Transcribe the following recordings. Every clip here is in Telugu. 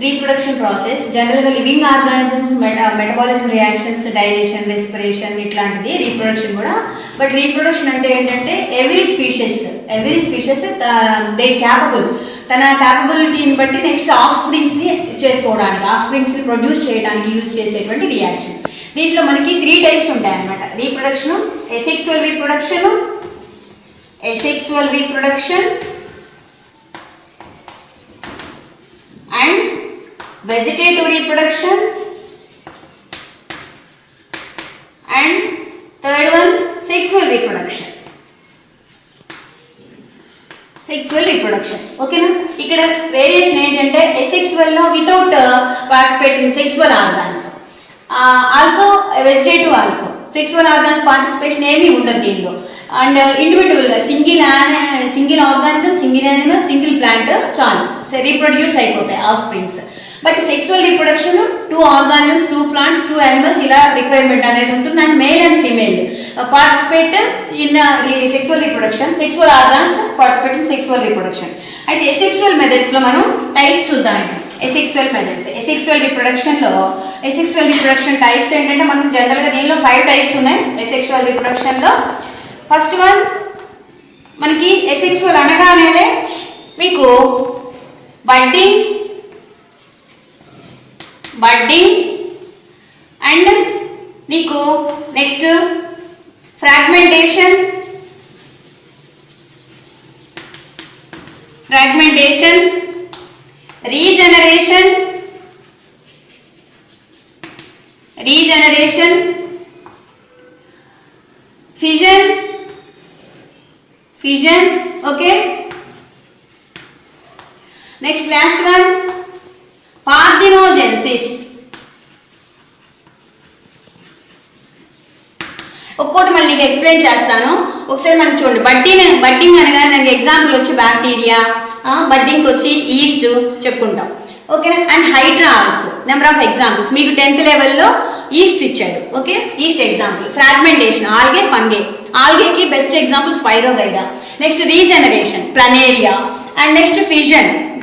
రీప్రొడక్షన్ ప్రాసెస్ జనరల్గా living organisms metabolism reactions, digestion, respiration ఇట్లాంటిది రీప్రొడక్షన్ కూడా. బట్ రీప్రొడక్షన్ అంటే ఏంటంటే ఎవ్రీ స్పీషెస్ దే క్యాపబుల్, తన క్యాపబిలిటీని బట్టి నెక్స్ట్ ఆఫ్ స్ప్రింగ్స్ని చేసుకోవడానికి, ఆఫ్ స్ప్రింగ్స్ని ప్రొడ్యూస్ చేయడానికి యూజ్ చేసేటువంటి రియాక్షన్. దీంట్లో మనకి 3 టైప్స్ ఉంటాయి అన్నమాట reproduction: asexual reproduction and vegetative reproduction, and third one sexual reproduction. ఓకేనా? ఇక్కడ వేరియేషన్ ఏంటంటే asexual లో without participating sexual organs, also vegetative also sexual organs participation ఏమీ ఉండదు దీనిలో. అండ్ ఇండివిజువల్గా single organism, single animal, single plant చాలు రీప్రొడ్యూస్ అయిపోతాయి of springs. But sexual reproduction 2 organisms, 2 plants, 2 animals ఇలా రిక్వైర్మెంట్ అనేది ఉంటుంది. And male and female participate in sexual reproduction, sexual organs participate in sexual reproduction. అయితే ఎసెక్సువల్ మెథడ్స్లో మనం టైప్స్ చూద్దాం. Asexual methods, asexual reproduction types ఏంటంటే మనకు జనరల్గా దీనిలో 5 టైప్స్ ఉన్నాయి ఎసెక్సువల్ రీప్రొడక్షన్లో. ఫస్ట్ వన్ మనకి ఎసెక్సువల్ అనగానే మీకు బడ్డింగ్ అండ్ నీకు next fragmentation, regeneration, fission. Okay, next last one parthenogenesis. ఒక్కోటి మళ్ళీ నీకు ఎక్స్ప్లెయిన్ చేస్తాను. ఒకసారి మనం చూడండి. బడ్డింగ్ అనగానే దానికి ఎగ్జాంపుల్ వచ్చి బ్యాక్టీరియా, బడ్డింగ్కి వచ్చి ఈస్ట్ చెప్పుకుంటాం. ఓకేనా? And hydra also number of examples. మీకు 10th లెవెల్లో ఈస్ట్ ఇచ్చాడు. Okay, yeast example. Fragmentation algae, fungi. ఆల్గేకి best example spirogyra. Next regeneration planaria. And next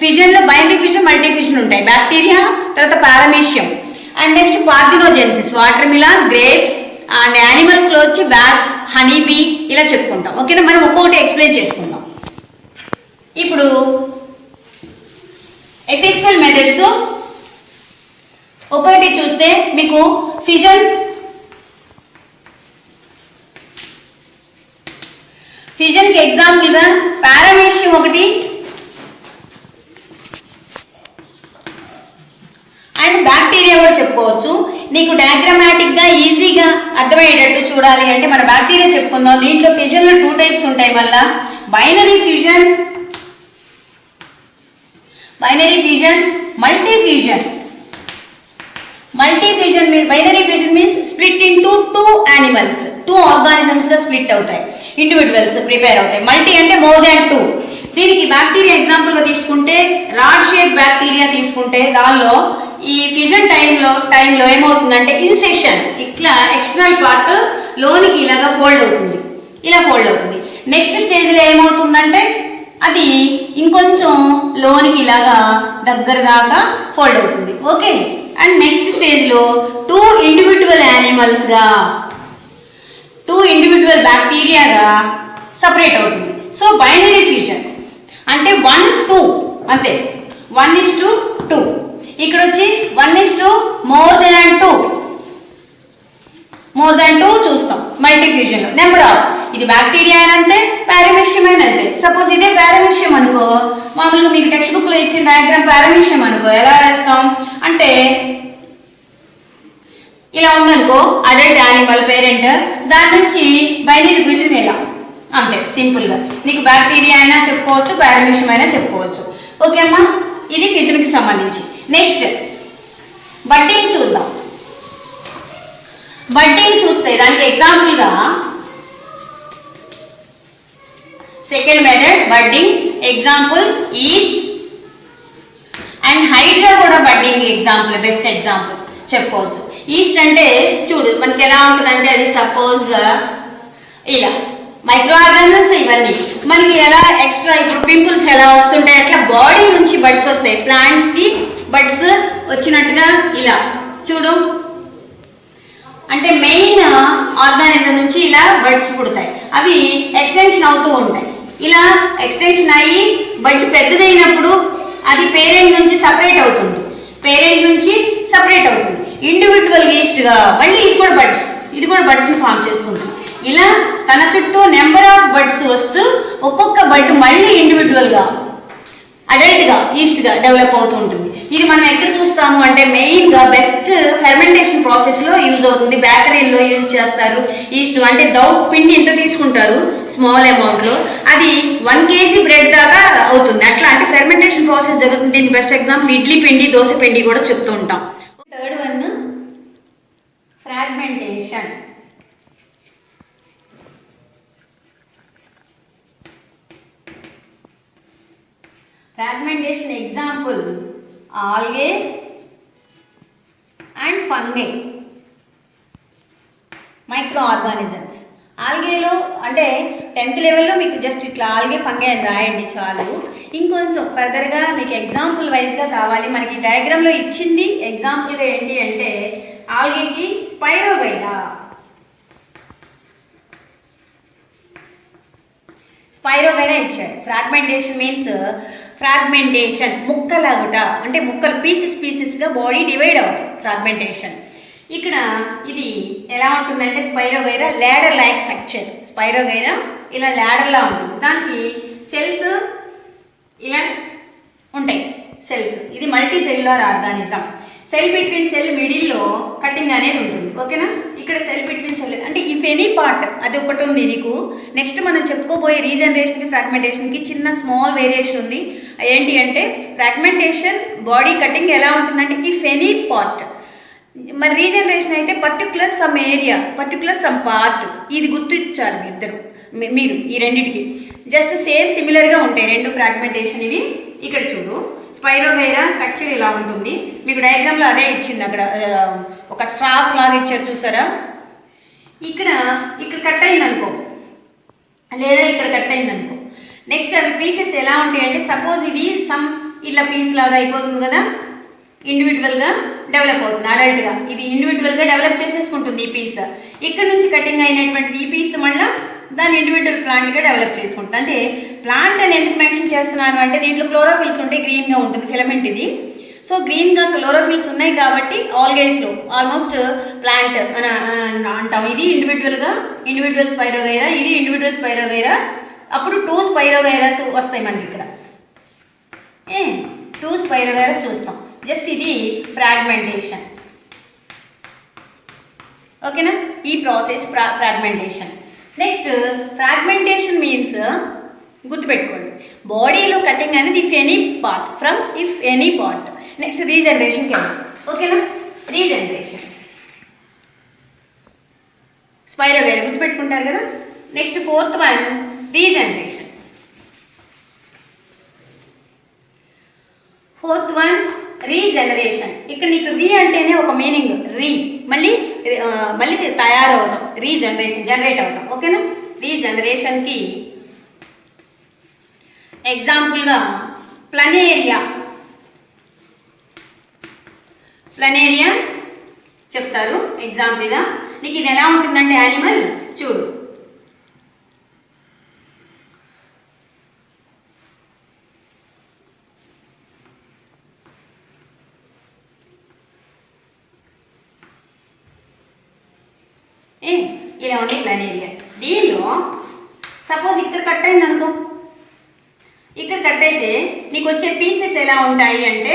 ఫిజన్లో బైనరీ ఫిషన్, మల్టీ ఫిషన్ ఉంటాయి. బ్యాక్టీరియా, తర్వాత paramecium. And next parthenogenesis watermelon, grapes. And యానిమల్స్లో వచ్చి బ్యాట్స్, హనీ బీ ఇలా చెప్పుకుంటాం. ఓకేనా? మనం ఒక్కొక్కటి ఎక్స్ప్లెయిన్ చేసుకుందాం. ఇప్పుడు ఎసెక్సువల్ మెథడ్స్ ఒకటి చూస్తే మీకు ఫిజన్కి ఎగ్జాంపుల్గా పారామీషియం ఒకటి, అండ్ బ్యాక్టీరియా కూడా చెప్పుకోవచ్చు. నీకు డయాగ్రామాటిక్గా ఈజీగా అర్థమయ్యేటట్టు చూడాలి అంటే మన బ్యాక్టీరియా చెప్పుకుందాం. దీంట్లో ఫిజన్లో 2 టైప్స్ ఉంటాయి. మళ్ళా binary fission, multi fission. Binary fission means split into 2 animals, 2 ఆర్గానిజమ్స్గా స్ప్లిట్ అవుతాయి, ఇండివిజువల్స్ ప్రిపేర్ అవుతాయి. మల్టీ అంటే మోర్ దాన్ 2. దీనికి బ్యాక్టీరియా ఎగ్జాంపుల్గా తీసుకుంటే రాడ్ షేప్ బ్యాక్టీరియా తీసుకుంటే దానిలో ఈ ఫిజన్ టైంలో ఏమవుతుందంటే ఇన్సెక్షన్ ఇట్లా ఎక్స్టర్నల్ పార్ట్ లోనికి ఇలాగా ఫోల్డ్ అవుతుంది. నెక్స్ట్ స్టేజ్లో ఏమవుతుందంటే అది ఇంకొంచెం లోనికి ఇలాగా దగ్గర దాకా ఫోల్డ్ అవుతుంది. ఓకే, అండ్ నెక్స్ట్ స్టేజ్లో 2 ఇండివిజువల్ యానిమల్స్గా, 2 ఇండివిజువల్ బ్యాక్టీరియాగా సపరేట్ అవుతుంది. సో బైనరీ ఫిజన్ అంటే 1:2 అంతే, 1:2. ఇక్కడ వచ్చి 1:2 మోర్ దాన్ 2 చూస్తాం మల్టీ ఫ్యూజన్లో. నెంబర్ ఆఫ్ ఇది బ్యాక్టీరియా అయినంతే, పారామీషియం అయినంతే. సపోజ్ ఇదే పారామీషియం అనుకో, మామూలుగా మీకు టెక్స్ట్ బుక్లో ఇచ్చిన డయాగ్రామ్ పారామీషియం అనుకో ఎలా వేస్తాం అంటే ఇలా ఉందనుకో, అడల్ట్ యానిమల్ పేరెంట్, దాని నుంచి బైనరీ ఫ్యూజన్ ఎలా అంతే సింపుల్గా. నీకు బ్యాక్టీరియా అయినా చెప్పుకోవచ్చు, పారామీషియం అయినా చెప్పుకోవచ్చు. ఓకే అమ్మా, ఇది ఫ్యూజన్కి సంబంధించి. నెక్స్ట్ బడ్డింగ్ చూద్దాం. బడ్డింగ్ చూస్తే దానికి ఎగ్జాంపుల్గా second method budding, example yeast. And hydra కూడా బడ్డింగ్ ఎగ్జాంపుల్, బెస్ట్ ఎగ్జాంపుల్ చెప్పుకోవచ్చు. ఈస్ట్ అంటే చూడు మనకి ఎలా ఉంటుందంటే అది సపోజ్ ఇలా మైక్రో ఆర్గానిజమ్స్ ఇవన్నీ మనకి ఎలా ఎక్స్ట్రా ఇప్పుడు పింపుల్స్ ఎలా వస్తుంటాయి అట్లా బాడీ నుంచి బడ్స్ వస్తాయి. ప్లాంట్స్కి బడ్స్ వచ్చినట్టుగా ఇలా చూడు. అంటే మెయిన్ ఆర్గానిజం నుంచి ఇలా బడ్స్ పుడతాయి, అవి ఎక్స్టెన్షన్ అవుతూ ఉంటాయి. ఇలా ఎక్స్టెన్షన్ అయ్యి బడ్ పెద్దదైనప్పుడు అది పేరెంట్ నుంచి సపరేట్ అవుతుంది, ఇండివిజువల్ ఈస్ట్గా మళ్ళీ ఇది కూడా బడ్స్ని ఫామ్ చేసుకుంటుంది. ఇలా తన చుట్టూ నెంబర్ ఆఫ్ బడ్స్ వస్తూ ఒక్కొక్క బడ్ మళ్ళీ ఇండివిజువల్గా అడల్ట్గా ఈస్ట్గా డెవలప్ అవుతూ ఉంటుంది. ఇది మనం ఎక్కడ చూస్తాము అంటే మెయిన్గా బెస్ట్ ఫెర్మెంటేషన్ ప్రాసెస్లో యూజ్ అవుతుంది. బేకరీల్లో యూజ్ చేస్తారు ఈస్ట్. అంటే పిండి ఎంత తీసుకుంటారు స్మాల్ అమౌంట్లో, అది 1 kg బ్రెడ్ దాకా అవుతుంది. అట్లా అంటే ఫెర్మెంటేషన్ ప్రాసెస్ జరుగుతుంది. దీని బెస్ట్ ఎగ్జాంపుల్ ఇడ్లీ పిండి, దోశ పిండి కూడా చెప్తూ ఉంటాం. Third one fragmentation. Fragmentation example algae and fungi, microorganisms. ఆల్గేలో అంటే 10th లెవెల్లో మీకు జస్ట్ ఇట్లా ఆల్గే ఫంగై అని రాయండి చాలు. ఇంకొంచెం ఫర్దర్గా మీకు ఎగ్జాంపుల్ వైజ్గా కావాలి. మనకి డయాగ్రామ్లో ఇచ్చింది ఎగ్జాంపుల్గా ఏంటి అంటే ఆల్గేకి స్పైరోగైరా ఇచ్చాడు. ఫ్రాగ్మెంటేషన్ మీన్స్ ఫ్రాగ్మెంటేషన్ ముక్కలాగుట, అంటే ముక్కలు పీసెస్గా బాడీ డివైడ్ అవుతుంది ఫ్రాగ్మెంటేషన్. ఇక్కడ ఇది ఎలా ఉంటుందంటే spirogyra ladder like structure. Spirogyra ఇలా ల్యాడర్లా ఉంటుంది, దానికి సెల్స్ ఇలా ఉంటాయి సెల్స్. ఇది multi cellular organism. Cell between cell మిడిల్లో కటింగ్ అనేది ఉంటుంది, ఓకేనా. ఇక్కడ సెల్ బిట్వీన్ సెల్ అంటే ఇఫ్ ఎనీ పార్ట్ అది ఒకటి ఉంది నీకు. నెక్స్ట్ మనం చెప్పుకోబోయే రీజనరేషన్కి ఫ్రాగ్మెంటేషన్కి చిన్న స్మాల్ వేరియేషన్ ఉంది. ఏంటి అంటే ఫ్రాగ్మెంటేషన్ బాడీ కటింగ్ ఎలా ఉంటుందంటే ఇఫ్ ఎనీ పార్ట్, మరి రీజనరేషన్ అయితే particular some area, particular some part. ఇది గుర్తించాలి మీరు ఈ రెండింటికి. జస్ట్ సేమ్ సిమిలర్గా ఉంటాయి రెండు ఫ్రాగ్మెంటేషన్ ఇవి. ఇక్కడ చూడు స్పైరోగైరా స్ట్రక్చర్ ఇలా ఉంటుంది. మీకు డయాగ్రామ్లో అదే ఇచ్చింది, అక్కడ ఒక స్ట్రాస్ లాగా ఇచ్చారు చూసారా. ఇక్కడ కట్ అయిందనుకో, లేదా ఇక్కడ కట్ అయిందనుకో, నెక్స్ట్ అవి పీసెస్ ఎలా ఉంటాయి అంటే సపోజ్ ఇది సమ్ ఇలా పీస్ లాగా అయిపోతుంది కదా, ఇండివిజువల్గా డెవలప్ అవుతుంది అడల్ట్గా. ఇది ఇండివిజువల్గా డెవలప్ చేసేసుకుంటుంది ఈ పీస్. ఇక్కడ నుంచి కటింగ్ అయినటువంటిది ఈ పీస్ మళ్ళీ దాన్ని ఇండివిజువల్ ప్లాంట్గా డెవలప్ చేసుకుంటుంది. అంటే ప్లాంట్ అని ఎందుకు మెన్షన్ చేస్తున్నాను అంటే దీంట్లో క్లోరోఫిల్స్ ఉంటాయి, గ్రీన్గా ఉంటుంది ఫిలమెంట్ ఇది. సో గ్రీన్గా క్లోరోఫిల్స్ ఉన్నాయి కాబట్టి ఆల్గేస్లో ఆల్మోస్ట్ ప్లాంట్ అని అంటాం. ఇది ఇండివిజువల్ స్పైరోగైరా, ఇది ఇండివిజువల్ స్పైరోగైరా. అప్పుడు 2 స్పైరోగైరాస్ వస్తాయి మనకి ఇక్కడ. 2 స్పైరోగైరాస్ చూస్తాం. జస్ట్ ఇది ఫ్రాగ్మెంటేషన్, ఓకేనా. ఈ process fragmentation. Next fragmentation means గుర్తుపెట్టుకోండి బాడీలో కటింగ్ అనేది ఇఫ్ ఎనీ పార్ట్. నెక్స్ట్ రీజనరేషన్కి వెళ్దాం, ఓకేనా. రీజనరేషన్ స్పైరోగైరా గుర్తుపెట్టుకుంటారు కదా. Next 4th one regeneration. 4th one regeneration. ఇక్కడ నీకు రీ అంటేనే ఒక మీనింగ్, మళ్ళీ తయారవటం, జనరేట్ అవటం, ఓకేనా. రీజనరేషన్కి ఎగ్జాంపుల్గా ప్లనేరియా చెప్తారు ఎగ్జాంపుల్గా. నీకు ఇది ఎలా ఉంటుందంటే యానిమల్ చూడు, ఇలా ఉంది ప్లనేరియా. దీనిలో సపోజ్ ఇక్కడ కట్ అయింది అనుకో, ఇక్కడ కట్ అయితే నీకు వచ్చే పీసెస్ ఎలా ఉంటాయి అంటే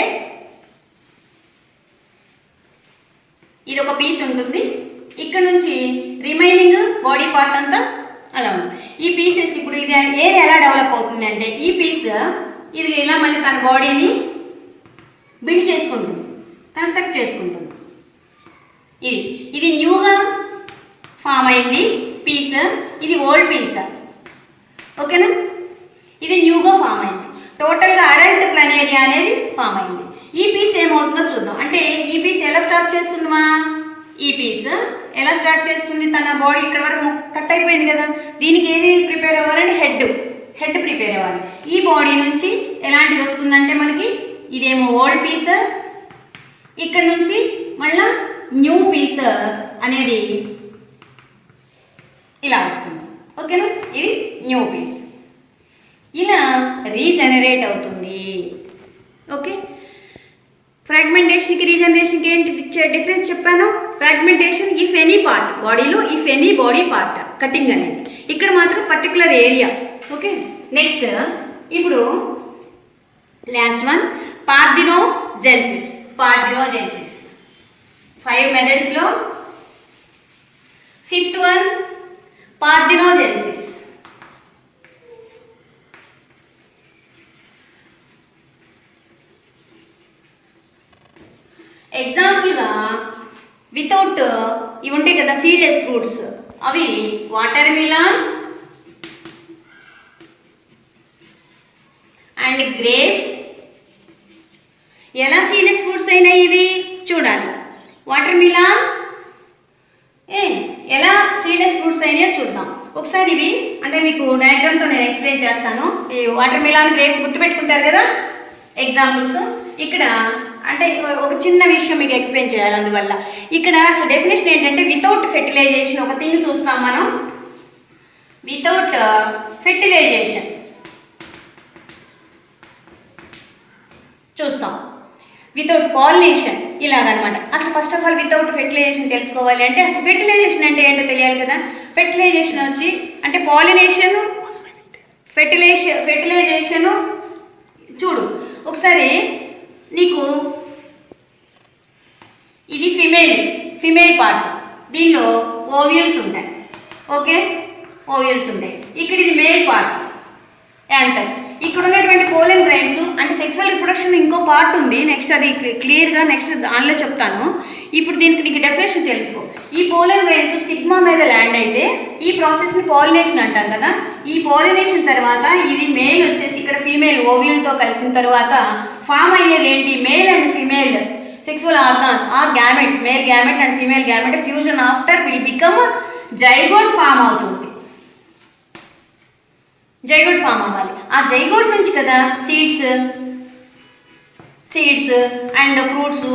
ఇది ఒక పీస్ ఉంటుంది, ఇక్కడ నుంచి రిమైనింగ్ బాడీ పార్ట్ అంతా అలా ఉంటుంది. ఈ పీసెస్ ఇప్పుడు ఇది ఏది ఎలా డెవలప్ అవుతుంది అంటే ఈ పీస్ ఇది ఇలా మళ్ళీ తన బాడీని బిల్డ్ చేసుకుంటుంది, కన్స్ట్రక్ట్ చేసుకుంటుంది. ఇది న్యూగా ఫామ్ అయింది పీస్, ఇది ఓల్డ్ పీస్, ఓకేనా. ఇది న్యూగా ఫామ్ అయింది. టోటల్గా అడల్ట్ ప్లనేరియా అనేది ఫామ్ అయింది. ఈ పీస్ ఏమవుతుందో చూద్దాం. అంటే ఈ పీస్ ఎలా స్టార్ట్ చేస్తుందమ్మా, ఈ పీస్ ఎలా స్టార్ట్ చేస్తుంది, తన బాడీ ఇక్కడ వరకు కట్ అయిపోయింది కదా, దీనికి ఏది ప్రిపేర్ అవ్వాలంటే హెడ్ ప్రిపేర్ అవ్వాలి. ఈ బాడీ నుంచి ఎలాంటిది వస్తుందంటే మనకి ఇదేమో ఓల్డ్ పీస్, ఇక్కడ నుంచి మళ్ళా న్యూ పీస్ అనేది ఇలా వస్తుంది. ఓకేనా, ఇది న్యూ పీస్ ఇలా రీజనరేట్ అవుతుంది. ఓకే, ఫ్రాగ్మెంటేషన్కి రీజనరేషన్కి ఏంటి డిఫరెన్స్ చెప్పాను. ఫ్రాగ్మెంటేషన్ ఇఫ్ ఎనీ పార్ట్ బాడీలో, if any body part cutting అనేది, ఇక్కడ మాత్రం పర్టికులర్ ఏరియా. ఓకే, నెక్స్ట్ ఇప్పుడు లాస్ట్ వన్ పార్థినోజెన్సిస్. పార్థినోజెన్సిస్ 5 మెథడ్స్లో 5th వన్ పార్థినోజెన్సిస్. ఎగ్జాంపుల్గా వితౌట్ ఇవి ఉంటాయి కదా సీడ్లెస్ ఫ్రూట్స్, అవి వాటర్ మిలాన్ అండ్ గ్రేప్స్. ఎలా సీడ్లెస్ ఫ్రూట్స్ అయినాయి ఇవి చూడాలి. వాటర్ మిలాన్ ఎలా సీడ్లెస్ ఫ్రూట్స్ అయినాయో చూద్దాం ఒకసారి. ఇవి అంటే మీకు డయాగ్రామ్తో నేను ఎక్స్ప్లెయిన్ చేస్తాను. ఈ వాటర్ మిలాన్ గ్రేప్స్ గుర్తుపెట్టుకుంటారు కదా ఎగ్జాంపుల్స్. ఇక్కడ అంటే ఒక చిన్న విషయం మీకు ఎక్స్ప్లెయిన్ చేయాలి. అందువల్ల ఇక్కడ అసలు డెఫినేషన్ ఏంటంటే వితౌట్ ఫెర్టిలైజేషన్ ఒక థింగ్ చూస్తాం మనం. వితౌట్ ఫెర్టిలైజేషన్ చూస్తాం, వితౌట్ పాలినేషన్ ఇలాగనమాట. అసలు first of all without fertilisation తెలుసుకోవాలి అంటే అసలు ఫెర్టిలైజేషన్ అంటే ఏంటో తెలియాలి కదా. ఫెర్టిలైజేషన్ వచ్చి అంటే పాలినేషన్, ఫెర్టిలైజేషను. చూడు ఒకసారి, నీకు ఇది ఫిమేల్ పార్ట్, దీనిలో ఓవ్యూల్స్ ఉంటాయి. ఓకే, ఓవ్యూల్స్ ఉంటాయి. ఇక్కడ ఇది మేల్ పార్ట్ యాంథర్. ఇక్కడ ఉన్నటువంటి పోలెన్ గ్రైన్స్ అంటే సెక్సువల్ రిప్రొడక్షన్ ఇంకో పార్ట్ ఉంది. నెక్స్ట్ అది క్లియర్గా నెక్స్ట్ దానిలో చెప్తాను. ఇప్పుడు దీనికి నీకు డెఫినేషన్ తెలుసుకో. ఈ పోలెన్ గ్రైన్స్ స్టిగ్మా మీద ల్యాండ్ అయితే ఈ ప్రాసెస్ని పాలినేషన్ అంటాం కదా. ఈ పాలినేషన్ తర్వాత ఇది మేల్ వచ్చేసి ఇక్కడ ఫీమేల్ ఓవ్యూల్తో కలిసిన తర్వాత ఫామ్ అయ్యేది ఏంటి, male and female sexual organs or gametes, male gamete and female gamete fusion after will become zygote form అవుతుంది. జైగోట్ ఫామ్ అవ్వాలి. ఆ జైగోట్ నుంచి కదా సీడ్స్ అండ్ ఫ్రూట్స్,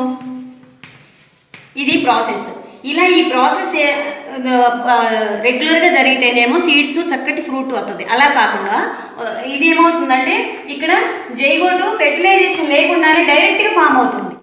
ఇది ప్రాసెస్. ఇలా ఈ ప్రాసెస్ రెగ్యులర్గా జరిగితేనేమో సీడ్స్ చక్కటి ఫ్రూట్ అవుతుంది. అలా కాకుండా ఇది ఏమవుతుందంటే ఇక్కడ జైగోట్ ఫెర్టిలైజేషన్ లేకుండానే డైరెక్ట్గా ఫామ్ అవుతుంది.